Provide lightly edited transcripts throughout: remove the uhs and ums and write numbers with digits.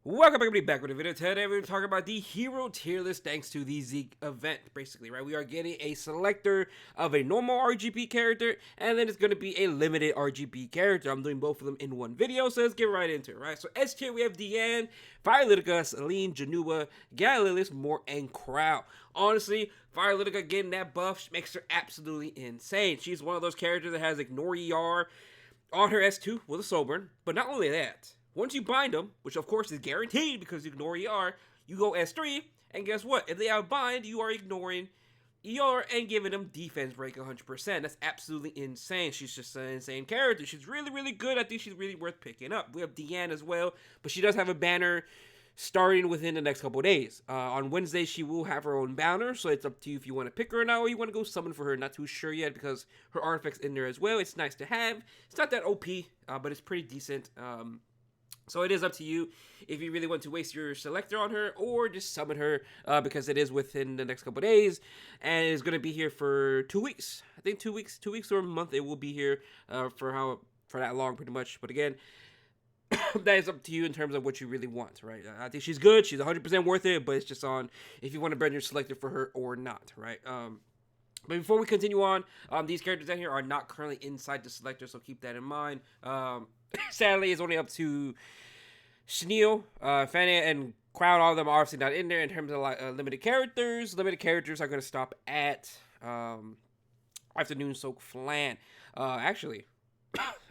Welcome back with a video. Today we're talking about the hero tier list thanks to the Zeke event, basically, right? We are getting a selector of a normal RGB character, and then it's going to be a limited RGB character. I'm doing both of them in one video, so let's get right into it, right? So S tier, we have Deanne, Firelytica, Celine, Janua, Galilius, Mort, and Crow. Honestly, Firelytica getting that buff makes her absolutely insane. She's one of those characters that has Ignore ER on her S2 with a Soulburn, but not only that, once you bind them, which of course is guaranteed because you ignore ER, you go S3, and guess what? If they outbind, you are ignoring ER and giving them defense break 100%. That's absolutely insane. She's just an insane character. She's really, really good. I think she's really worth picking up. We have Deanne as well, but she does have a banner starting within the next couple of days. On Wednesday, she will have her own banner, so it's up to you if you want to pick her or not, or you want to go summon for her. Not too sure yet because her artifact's in there as well. It's nice to have. It's not that OP, but it's pretty decent. So it is up to you if you really want to waste your selector on her or just summon her because it is within the next couple days and it's going to be here for 2 weeks. I think 2 weeks or a month it will be here for that long pretty much. But again, that is up to you in terms of what you really want, right? I think she's good. She's 100% worth it, but it's just on if you want to burn your selector for her or not, right? But before we continue on, these characters down here are not currently inside the selector, so keep that in mind. Sadly, it's only up to Chenille, Fanny, and Crowd. All of them are obviously not in there in terms of limited characters. Limited characters are going to stop at Afternoon Soak Flan. Actually,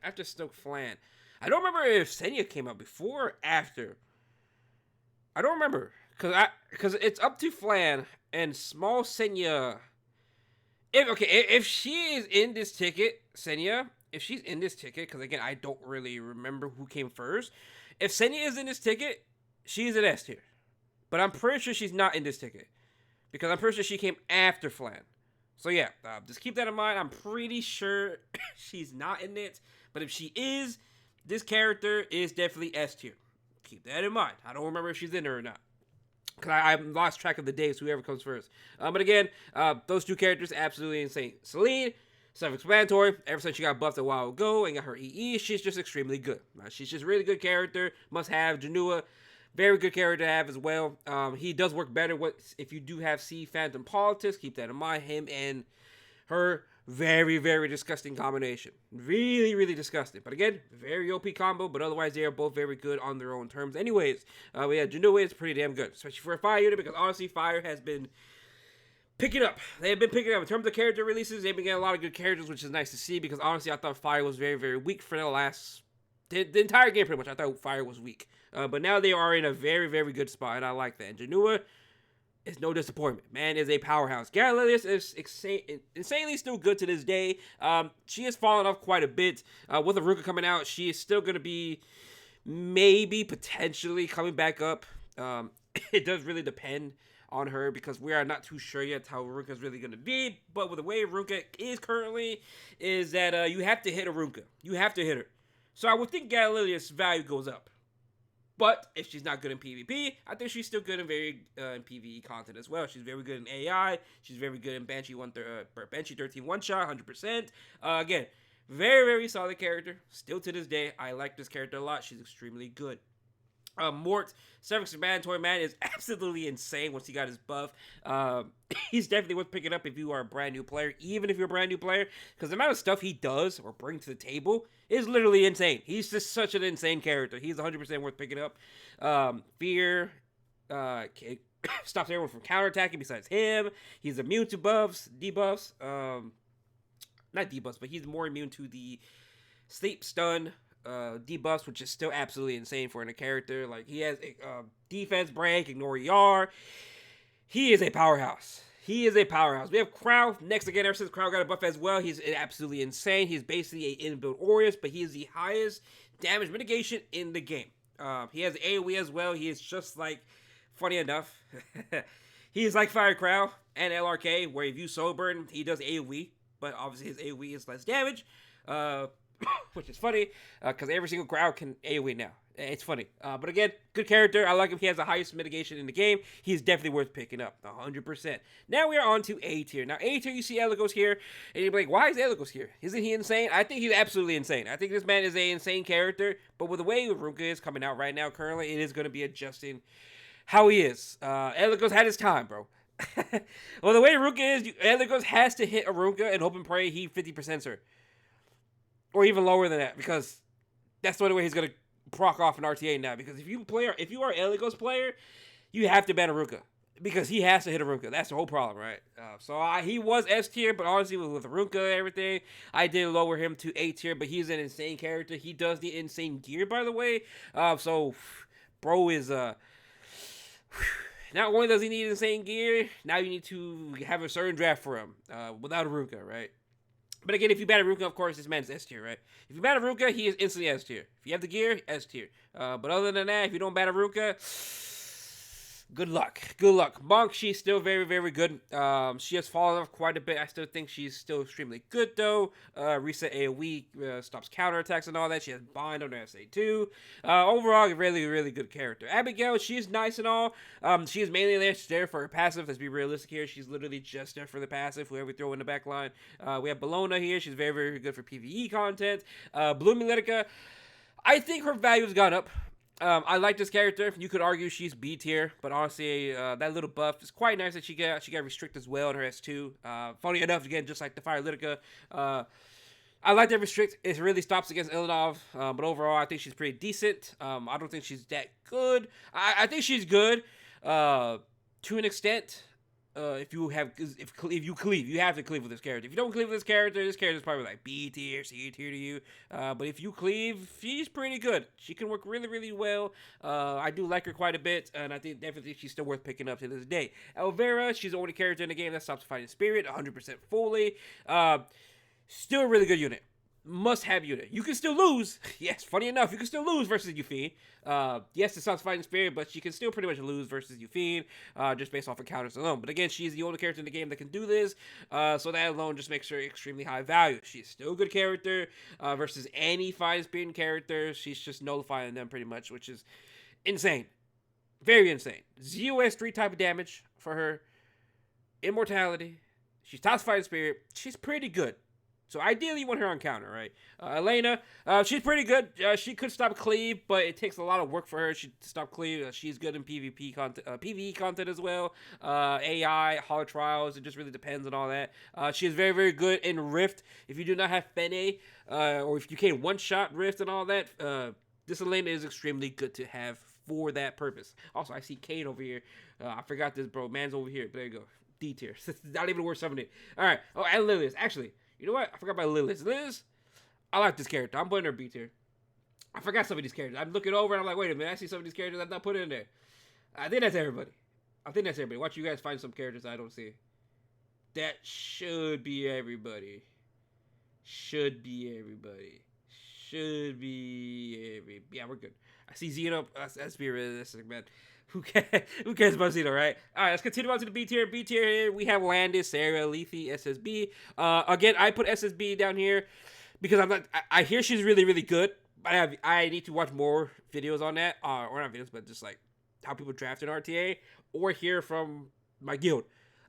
after Soak Flan. I don't remember if Senya came out before or after. I don't remember. Because it's up to Flan and Small Senya. If she is in this ticket, Senya, if she's in this ticket, because again, I don't really remember who came first. If Senya is in this ticket, she's an S tier. But I'm pretty sure she's not in this ticket. Because I'm pretty sure she came after Flan. So yeah, just keep that in mind. I'm pretty sure she's not in it. But if she is, this character is definitely S tier. Keep that in mind. I don't remember if she's in there or not. Because I lost track of the days, whoever comes first. But again, those two characters, absolutely insane. Celine, self-explanatory. Ever since she got buffed a while ago and got her EE, she's just extremely good. She's just a really good character. Must have. Janua, very good character to have as well. He does work better if you do have C Phantom Politics. Keep that in mind. Him and her, very, very disgusting combination. Really, really disgusting. But again, very OP combo, but otherwise they are both very good on their own terms. Anyways, Janua is pretty damn good, especially for a fire unit, because honestly, fire has been picking up. They have been picking up. In terms of character releases, they've been getting a lot of good characters, which is nice to see, because honestly, I thought fire was very, very weak for the entire game pretty much. I thought fire was weak. But now they are in a very, very good spot, and I like that. And Janua is no disappointment. Man is a powerhouse. Galilius is insanely still good to this day. She has fallen off quite a bit. With Aruka coming out, she is still going to be maybe potentially coming back up. It does really depend on her because we are not too sure yet how Aruka is really going to be. But with the way Aruka is currently, is that you have to hit Aruka. You have to hit her. So I would think Galilius' value goes up. But if she's not good in PvP, I think she's still good in in PvE content as well. She's very good in AI. She's very good in Banshee 13 one-shot, 100%. Again, very, very solid character. Still to this day, I like this character a lot. She's extremely good. Mort, self-explanatory, man, is absolutely insane once he got his buff. He's definitely worth picking up if you are a brand new player, even if you're a brand new player, because the amount of stuff he does or brings to the table is literally insane. He's just such an insane character. He's 100% worth picking up. Fear stops everyone from counterattacking besides him. He's immune to debuffs. Not debuffs, but he's more immune to the sleep stun debuffs, which is still absolutely insane for a character. Like, he has defense break, ignore ER. He is a powerhouse. He is a powerhouse. We have Crow next again. Ever since Crow got a buff as well, he's absolutely insane. He's basically an inbuilt Aureus, but he is the highest damage mitigation in the game. He has AoE as well. He is just like, funny enough, he is like Fire Crow and LRK, where if you Soulburn, he does AoE, but obviously his AoE is less damage. Which is funny, because every single crowd can AoE now. It's funny. But again, good character. I like him. He has the highest mitigation in the game. He's definitely worth picking up. 100%. Now we are on to A tier. Now, A tier, you see Eligos here, and you're like, why is Eligos here? Isn't he insane? I think he's absolutely insane. I think this man is an insane character, but with the way Ruka is coming out right now, currently, it is going to be adjusting how he is. Eligos had his time, bro. Well, the way Ruka is, Eligos has to hit a Ruka and hope and pray he 50%s her. Or even lower than that, because that's the only way he's going to proc off an RTA now, because if you are Eligos player, you have to ban a Ruka because he has to hit a Ruka. That's the whole problem, right? He was S tier, but honestly with Ruka and everything, I did lower him to A tier. But he's an insane character. He does the insane gear, by the way. Bro is not only does he need insane gear, now you need to have a certain draft for him without a Ruka, right? But again, if you ban a Ruka, of course, this man's S tier, right? If you ban a Ruka, he is instantly S tier. If you have the gear, S tier. But other than that, if you don't ban a Ruka, good luck. Good luck. Monk, she's still very, very good. She has fallen off quite a bit. I still think she's still extremely good, though. Reset AoE, stops counterattacks and all that. She has bind on her SA2. Overall, a really, really good character. Abigail, she's nice and all. She is mainly there for her passive. Let's be realistic here. She's literally just there for the passive, whoever we throw in the back line. We have Bologna here. She's very, very good for PvE content. Blue Miletica, I think her value has gone up. I like this character. You could argue she's B tier, but honestly, that little buff is quite nice that she got restrict as well in her S2. Funny enough, again, just like the Fire Litica, I like that restrict. It really stops against Ilanov, but overall, I think she's pretty decent. I don't think she's that good. I think she's good to an extent. If you cleave, you have to cleave with this character. If you don't cleave with this character is probably like B tier, C tier to you. But if you cleave, she's pretty good. She can work really, really well. I do like her quite a bit, and I think definitely she's still worth picking up to this day. Elvira, she's the only character in the game that stops fighting spirit 100% fully. Still a really good unit. Must-have unit. You can still lose. Yes, funny enough, you can still lose versus Euphine. Yes, it sounds fighting spirit, but she can still pretty much lose versus Euphine, just based off of counters alone. But again, she's the only character in the game that can do this, so that alone just makes her extremely high value. She's still a good character versus any fighting spirit character. She's just nullifying them pretty much, which is insane. Very insane. ZOS 3 type of damage for her. Immortality. She's top fighting spirit. She's pretty good. So ideally, you want her on counter, right? Elena, she's pretty good. She could stop cleave, but it takes a lot of work for her. She stop cleave. She's good in PvP content, PvE content as well. AI, Holo Trials. It just really depends on all that. She is very, very good in Rift. If you do not have Fene, or if you can't one-shot Rift and all that, this Elena is extremely good to have for that purpose. Also, I see Kane over here. I forgot this, bro. Man's over here. There you go. D tier. Not even worth summoning. All right. Oh, and Lilius. Actually, you know what? I forgot about Lilius. Lilius, I like this character. I'm putting her B tier. I forgot some of these characters. I'm looking over and I'm like, wait a minute. I see some of these characters I'm not putting in there. I think that's everybody. Watch you guys find some characters I don't see. That should be everybody. Yeah, we're good. I see Xeno. Let's be realistic, man. Who cares about Xeno, right? All right, let's continue on to the B tier. B tier here, we have Landis, Sarah, Lethe, SSB. Again, I put SSB down here because I hear she's really, really good. But I need to watch more videos on that. Or not videos, but just like how people draft an RTA. Or hear from my guild.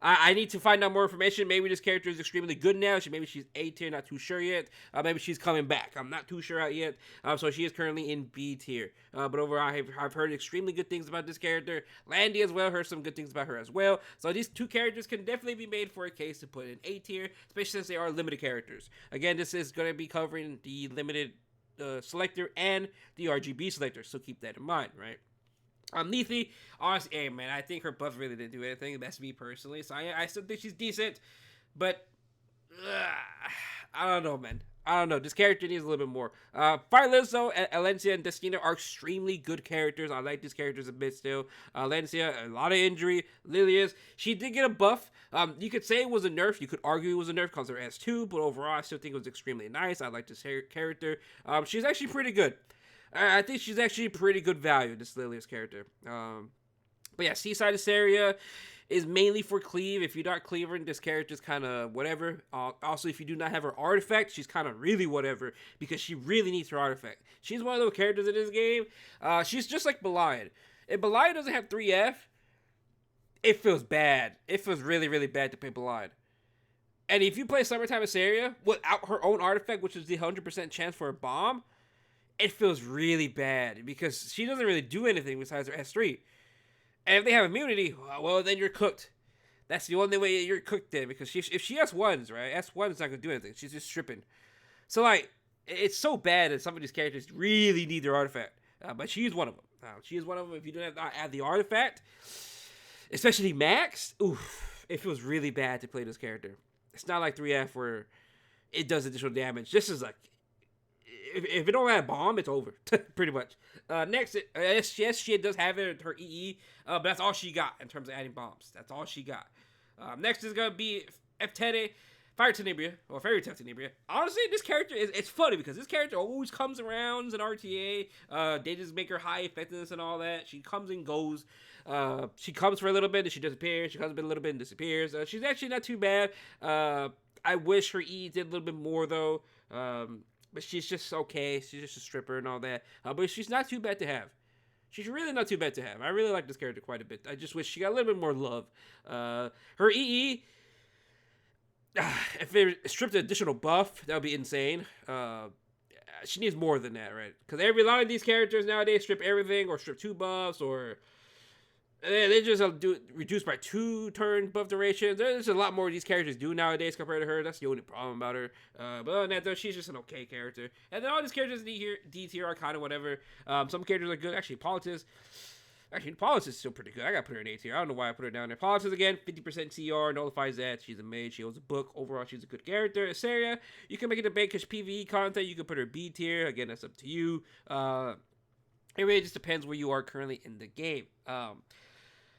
I need to find out more information. Maybe this character is extremely good now. Maybe she's A tier, not too sure yet. Maybe she's coming back. I'm not too sure out yet. So she is currently in B tier. But overall, I've heard extremely good things about this character. Landy as well, heard some good things about her as well. So these two characters can definitely be made for a case to put in A tier, especially since they are limited characters. Again, this is going to be covering the limited selector and the RGB selector. So keep that in mind, right? Lethe, honestly, hey man, I think her buff really didn't do anything. That's me personally. So I still think she's decent, but I don't know, man. I don't know. This character needs a little bit more. Fire Lizzo, Alencia, and Destina are extremely good characters. I like these characters a bit still. Alencia, a lot of injury. Lilius, she did get a buff. You could say it was a nerf. You could argue it was a nerf because her S2, but overall, I still think it was extremely nice. I like this character. She's actually pretty good. I think she's actually pretty good value, this Lilius character. But yeah, Seaside Asteria is mainly for Cleve. If you're not cleaving, this character's kind of whatever. Also, if you do not have her artifact, she's kind of really whatever because she really needs her artifact. She's one of those characters in this game. She's just like Belial. If Belial doesn't have 3F, it feels bad. It feels really, really bad to play Belial. And if you play Summertime Asteria without her own artifact, which is the 100% chance for a bomb, it feels really bad because she doesn't really do anything besides her S3. And if they have immunity, well, then you're cooked. That's the only way you're cooked then, because if she S1s, right, S1 is not going to do anything. She's just stripping. So, like, it's so bad that some of these characters really need their artifact. But she is one of them. She is one of them. If you don't have the artifact, especially Max, oof, it feels really bad to play this character. It's not like 3F where it does additional damage. This is like, if it don't have a bomb, it's over, pretty much. Next, yes, she does have it, her EE, but that's all she got in terms of adding bombs. That's all she got. Next is going to be F10, Fire Tenebria, or Fairy Tale Tenebria. Honestly, this character, it's funny because this character always comes around as an RTA. They just make her high effectiveness and all that. She comes and goes. She comes for a little bit and she disappears. She comes a little bit and disappears. She's actually not too bad. I wish her EE did a little bit more, though. But she's just okay. She's just a stripper and all that. But she's not too bad to have. She's really not too bad to have. I really like this character quite a bit. I just wish she got a little bit more love. Her EE, if they stripped an additional buff, that would be insane. She needs more than that, right? Because a lot of these characters nowadays strip everything or strip 2 buffs or they just do reduced by 2 turn buff duration. There's a lot more these characters do nowadays compared to her. That's the only problem about her. But other than that, though, she's just an okay character. And then all these characters in D tier are kind of whatever. Some characters are good. Actually, Politis is still pretty good. I gotta put her in A tier. I don't know why I put her down there. Politis, again, 50% CR, nullifies that. She's a mage. She owns a book. Overall, she's a good character. Asteria, you can make it a debate because PvE content. You can put her B tier. Again, that's up to you. It really just depends where you are currently in the game.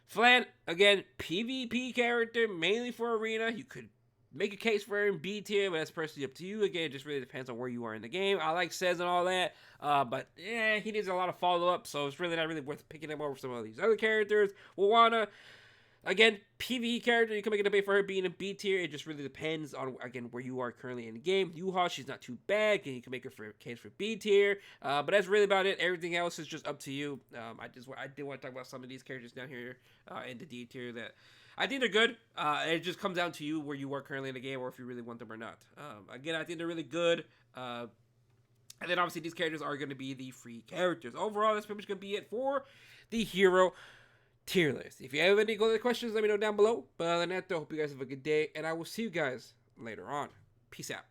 Flan, again, PvP character, mainly for Arena. You could make a case for her in B tier, but that's personally up to you. Again, it just really depends on where you are in the game. I like Sez and all that, but yeah, he needs a lot of follow-up, so it's really not really worth picking him over some of these other characters. Wawana, again, PvE character, you can make a debate for her being in B tier. It just really depends on, again, where you are currently in the game. Yuha, she's not too bad, and you can make her for case for B tier. But that's really about it. Everything else is just up to you. I did want to talk about some of these characters down here in the D tier that I think they're good. It just comes down to you where you are currently in the game or if you really want them or not. Again, I think they're really good. And then obviously these characters are going to be the free characters. Overall, that's pretty much going to be it for the hero tier list. If you have any other questions, let me know down below. But other than that, though, I hope you guys have a good day, and I will see you guys later on. Peace out.